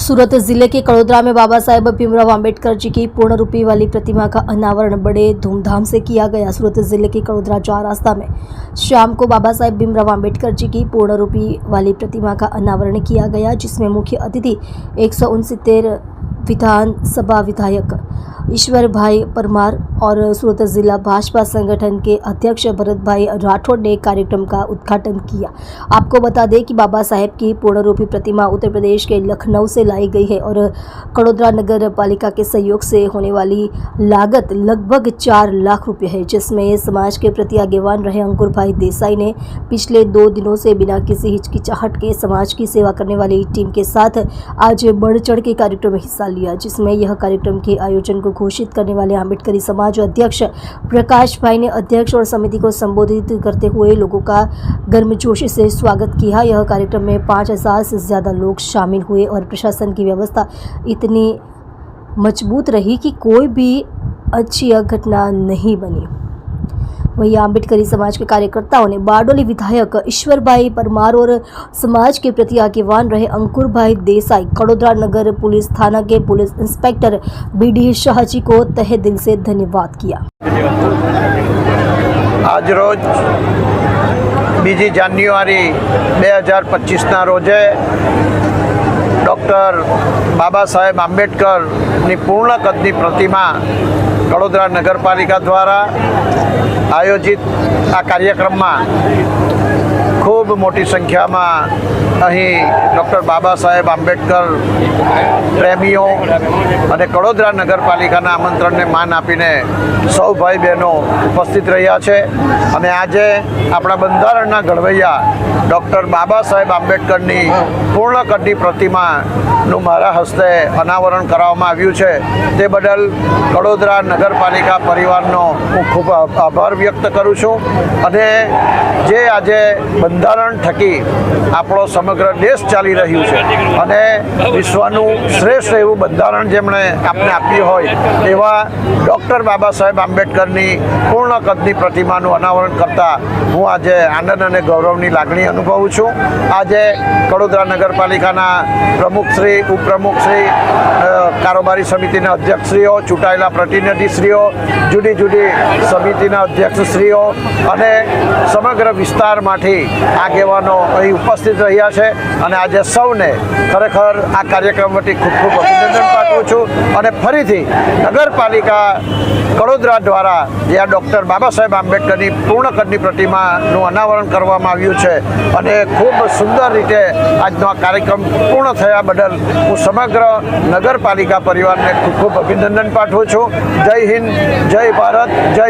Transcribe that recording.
सूरत जिले के कड़ोदरा में बाबा साहेब भीमराव अंबेडकर जी की पूर्ण रूपी वाली प्रतिमा का अनावरण बड़े धूमधाम से किया गया। सूरत जिले के कड़ोदरा 4 रास्ता में शाम को बाबा साहेब भीमराव अंबेडकर जी की पूर्ण रूपी वाली प्रतिमा का अनावरण किया गया, जिसमें मुख्य अतिथि 169 विधानसभा विधायक ईश्वर भाई परमार और सूरत जिला भाजपा संगठन के अध्यक्ष भरत भाई राठौड़ ने कार्यक्रम का उद्घाटन किया। आपको बता दें कि बाबा साहेब की पूर्ण रूपी प्रतिमा उत्तर प्रदेश के लखनऊ से लाई गई है और कड़ोदरा नगर पालिका के सहयोग से होने वाली लागत लगभग 4 लाख रुपए है, जिसमें समाज के प्रति आगेवान रहे अंकुर भाई देसाई ने पिछले 2 दिनों से बिना किसी हिचकिचाहट के समाज की सेवा करने वाली टीम के साथ आज बढ़ चढ़ के कार्यक्रम में हिस्सा लिया, जिसमें यह कार्यक्रम के आयोजन को घोषित करने वाले अम्बेडकरी समाज अध्यक्ष प्रकाश भाई ने अध्यक्ष और समिति को संबोधित करते हुए लोगों का गर्मजोशी से स्वागत किया। यह कार्यक्रम में 5000 से ज्यादा लोग शामिल हुए और प्रशासन की व्यवस्था इतनी मजबूत रही कि कोई भी अच्छी घटना नहीं बनी। वहीं अम्बेडकरी समाज के कार्यकर्ताओं ने बारडोली विधायक ईश्वर भाई परमार और समाज के प्रति आगेवान रहे अंकुर भाई देसाई, कड़ोदरा नगर पुलिस थाना के police inspector BD Shah ji को तहे दिल से धन्यवाद किया। आज रोज 2 जान्युआरी 2025 रोजे डॉक्टर बाबा साहेब आंबेडकर ની પૂર્ણ કદની પ્રતિમા કડોદરા નગરપાલિકા દ્વારા આયોજિત આ કાર્યક્રમમાં ખૂબ મોટી સંખ્યામાં અહીં ડૉક્ટર બાબા સાહેબ આંબેડકર પ્રેમીઓ અને કડોદરા નગરપાલિકાના આમંત્રણને માન આપીને સૌ ભાઈ બહેનો ઉપસ્થિત રહ્યા છે અને આજે આપણા બંધારણના ઘડવૈયા ડૉક્ટર બાબા સાહેબ આંબેડકરની પૂર્ણ કદની પ્રતિમાનું મારા હસ્તે અનાવરણ કરવામાં આવ્યું છે તે બદલ કડોદરા નગરપાલિકા પરિવારનો હું ખૂબ આભાર વ્યક્ત કરું છું અને જે આજે બંધારણ થકી આપણો સમગ્ર દેશ ચાલી રહ્યું છે અને વિશ્વનું શ્રેષ્ઠ એવું બંધારણ જેમણે આપને આપ્યું હોય એવા ડૉક્ટર બાબા સાહેબ આંબેડકરની પૂર્ણ કદની પ્રતિમાનું અનાવરણ કરતા હું આજે આનંદ અને ગૌરવની લાગણી અનુભવું છું। આજે કડોદરા નગરપાલિકાના પ્રમુખશ્રી, ઉપપ્રમુખશ્રી, કારોબારી સમિતિના અધ્યક્ષશ્રીઓ, ચૂંટાયેલા પ્રતિનિધિશ્રીઓ, જુદી જુદી સમિતિના અધ્યક્ષશ્રીઓ અને સમગ્ર વિસ્તારમાંથી આગેવાનો અહીં ઉપસ્થિત રહ્યા છે અને આજે સૌને ખરેખર આ કાર્યક્રમ વતી ખૂબ ખૂબ અભિનંદન પાઠવું છું અને ફરીથી નગરપાલિકા કડોદરા દ્વારા જે આ ડૉક્ટર બાબા સાહેબ આંબેડકરની પૂર્ણ કદની પ્રતિમાનું અનાવરણ કરવામાં આવ્યું છે અને ખૂબ સુંદર રીતે આજનો આ કાર્યક્રમ પૂર્ણ થયા બદલ હું સમગ્ર નગરપાલિકા પરિવારને ખૂબ ખૂબ અભિનંદન પાઠવું છું। જય હિન્દ, જય ભારત, જય